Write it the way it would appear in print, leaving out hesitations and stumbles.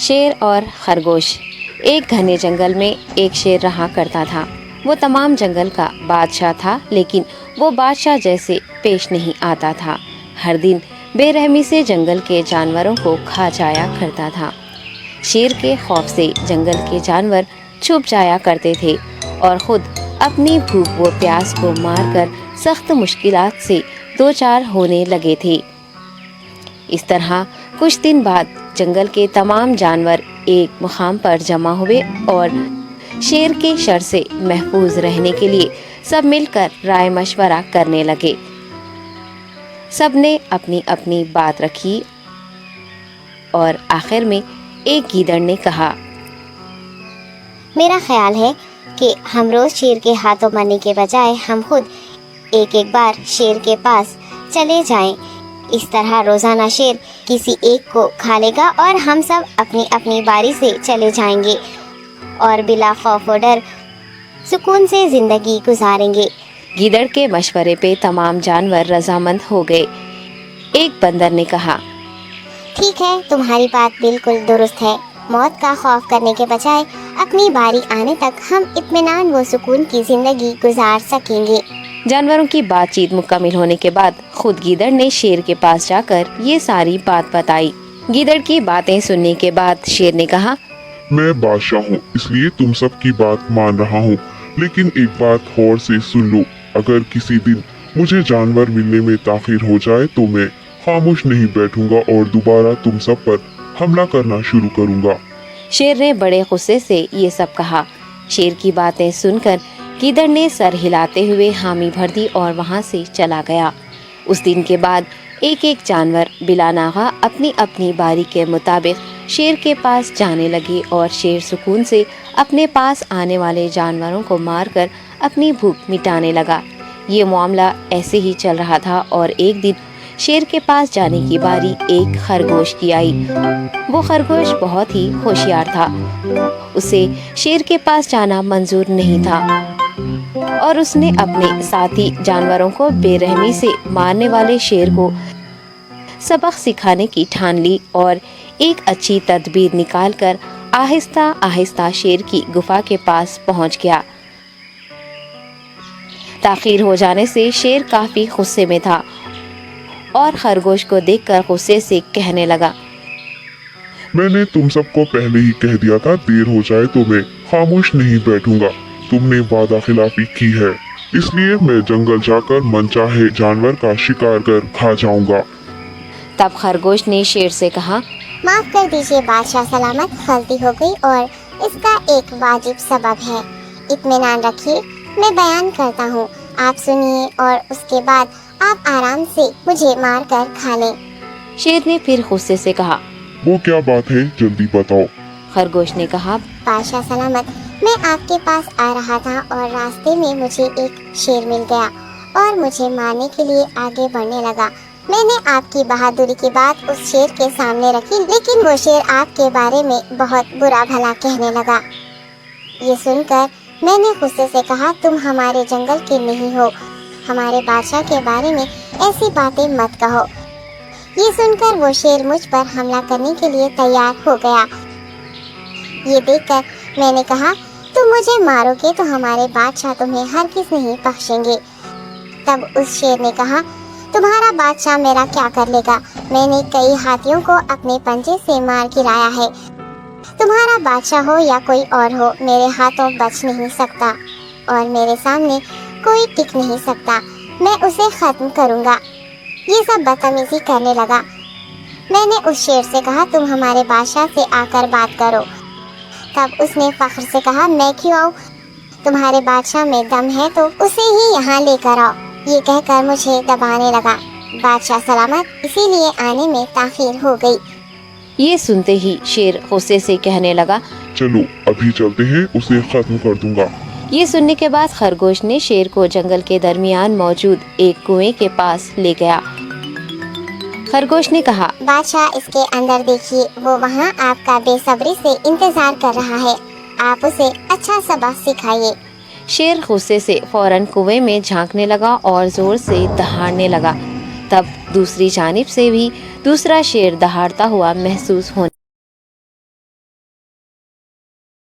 شیر اور خرگوش۔ ایک گھنے جنگل میں ایک شیر رہا کرتا تھا۔ وہ تمام جنگل کا بادشاہ تھا، لیکن وہ بادشاہ جیسے پیش نہیں آتا تھا۔ ہر دن بے رحمی سے جنگل کے جانوروں کو کھا جایا کرتا تھا۔ شیر کے خوف سے جنگل کے جانور چھپ جایا کرتے تھے اور خود اپنی بھوک و پیاس کو مار کر سخت مشکلات سے دوچار ہونے لگے تھے۔ اس طرح کچھ دن بعد جنگل کے تمام جانور ایک مقام پر جمع ہوئے اور شیر کے شر سے محفوظ رہنے کے لیے سب مل کر رائے مشورہ کرنے لگے۔ سب نے اپنی اپنی بات رکھی اور آخر میں ایک گیدڑ نے کہا، میرا خیال ہے کہ ہم روز شیر کے ہاتھوں مرنے کے بجائے ہم خود ایک بار شیر کے پاس چلے جائیں۔ اس طرح روزانہ شیر کسی ایک کو کھا لے گا اور ہم سب اپنی اپنی باری سے چلے جائیں گے اور بلا خوف و ڈر سکون سے زندگی گزاریں گے۔ گیدڑ کے مشورے پہ تمام جانور رضامند ہو گئے۔ ایک بندر نے کہا، ٹھیک ہے، تمہاری بات بالکل درست ہے۔ موت کا خوف کرنے کے بجائے اپنی باری آنے تک ہم اطمینان و سکون کی زندگی گزار سکیں گے۔ جانوروں کی بات چیت مکمل ہونے کے بعد خود گیدڑ نے شیر کے پاس جا کر یہ ساری بات بتائی۔ گیدڑ کی باتیں سننے کے بعد شیر نے کہا، میں بادشاہ ہوں، اس لیے تم سب کی بات مان رہا ہوں، لیکن ایک بات غور سے سن لو۔ اگر کسی دن مجھے جانور ملنے میں تاخیر ہو جائے تو میں خاموش نہیں بیٹھوں گا اور دوبارہ تم سب پر حملہ کرنا شروع کروں گا۔ شیر نے بڑے غصے سے یہ سب کہا۔ شیر کی باتیں سن کر گیدڑ نے سر ہلاتے ہوئے حامی بھر دی اور وہاں سے چلا گیا۔ اس دن کے بعد ایک ایک جانور بلا ناغہ اپنی اپنی باری کے مطابق شیر کے پاس جانے لگے اور شیر سکون سے اپنے پاس آنے والے جانوروں کو مار کر اپنی بھوک مٹانے لگا۔ یہ معاملہ ایسے ہی چل رہا تھا اور ایک دن شیر کے پاس جانے کی باری ایک خرگوش کی آئی۔ وہ خرگوش بہت ہی ہوشیار تھا۔ اسے شیر کے پاس جانا منظور نہیں تھا اور اس نے اپنے ساتھی جانوروں کو بے رحمی سے مارنے والے شیر کو سبق سکھانے کی ٹھان لی اور ایک اچھی تدبیر نکال کر آہستہ آہستہ شیر کی گفا کے پاس پہنچ گیا۔ تاخیر ہو جانے سے شیر کافی غصے میں تھا اور خرگوش کو دیکھ کر غصے سے کہنے لگا، میں نے تم سب کو پہلے ہی کہہ دیا تھا، دیر ہو جائے تو میں خاموش نہیں بیٹھوں گا۔ تم نے وعدہ خلافی کی ہے، اس لیے میں جنگل جا کر من چاہے جانور کا شکار کر کھا جاؤں گا۔ تب خرگوش نے شیر سے کہا، معاف کر دیجیے بادشاہ سلامت، غلطی ہو گئی اور اس کا ایک واجب سبب ہے۔ اطمینان رکھیے، میں بیان کرتا ہوں، آپ سنیے اور اس کے بعد آپ آرام سے مجھے مار کر کھا لیں۔ شیر نے پھر غصے سے کہا، وہ کیا بات ہے، جلدی بتاؤ۔ خرگوش نے کہا، بادشاہ سلامت، میں آپ کے پاس آ رہا تھا اور راستے میں مجھے ایک شیر مل گیا اور مجھے مارنے کے لیے آگے بڑھنے لگا۔ میں نے آپ کی بہادری کی بات اس شیر کے سامنے رکھی، لیکن وہ شیر آپ کے بارے میں بہت برا بھلا کہنے لگا۔ یہ سن کر میں نے غصے سے کہا، تم ہمارے جنگل کے نہیں ہو، ہمارے بادشاہ کے بارے میں ایسی باتیں مت کہو۔ یہ سن کر وہ شیر مجھ پر حملہ کرنے کے لیے تیار ہو گیا۔ یہ دیکھ کر میں نے کہا، تم مجھے مارو گے تو ہمارے بادشاہ تمہیں ہرگز نہیں بخشیں گے۔ تب اس شیر نے کہا، تمہارا بادشاہ میرا کیا کر لے گا؟ میں نے کئی ہاتھیوں کو اپنے پنجے سے مار گرایا ہے، تمہارا بادشاہ ہو یا کوئی اور ہو، میرے ہاتھوں بچ نہیں سکتا اور میرے سامنے کوئی ٹک نہیں سکتا، میں اسے ختم کروں گا۔ یہ سب بدتمیزی کرنے لگا۔ میں نے اس شیر سے کہا، تم ہمارے بادشاہ سے آ کر بات کرو۔ تب اس نے فخر سے کہا، میں کیوں آؤں؟ تمہارے بادشاہ میں دم ہے تو اسے ہی یہاں لے کر آؤ۔ یہ کہہ کر مجھے دبانے لگا۔ بادشاہ سلامت، اسی لیے آنے میں تاخیر ہو گئی۔ یہ سنتے ہی شیر غصے سے کہنے لگا، چلو ابھی چلتے ہیں، اسے ختم کر دوں گا۔ یہ سننے کے بعد خرگوش نے شیر کو جنگل کے درمیان موجود ایک کنویں کے پاس لے گیا۔ خرگوش نے کہا، بادشاہ اس کے اندر دیکھیے، وہ وہاں آپ کا بے صبری سے انتظار کر رہا ہے، آپ اسے اچھا سبق سکھائیے۔ شیر غصے سے فوراً کنویں میں جھانکنے لگا اور زور سے دہاڑنے لگا۔ تب دوسری جانب سے بھی دوسرا شیر دہاڑتا ہوا محسوس ہونے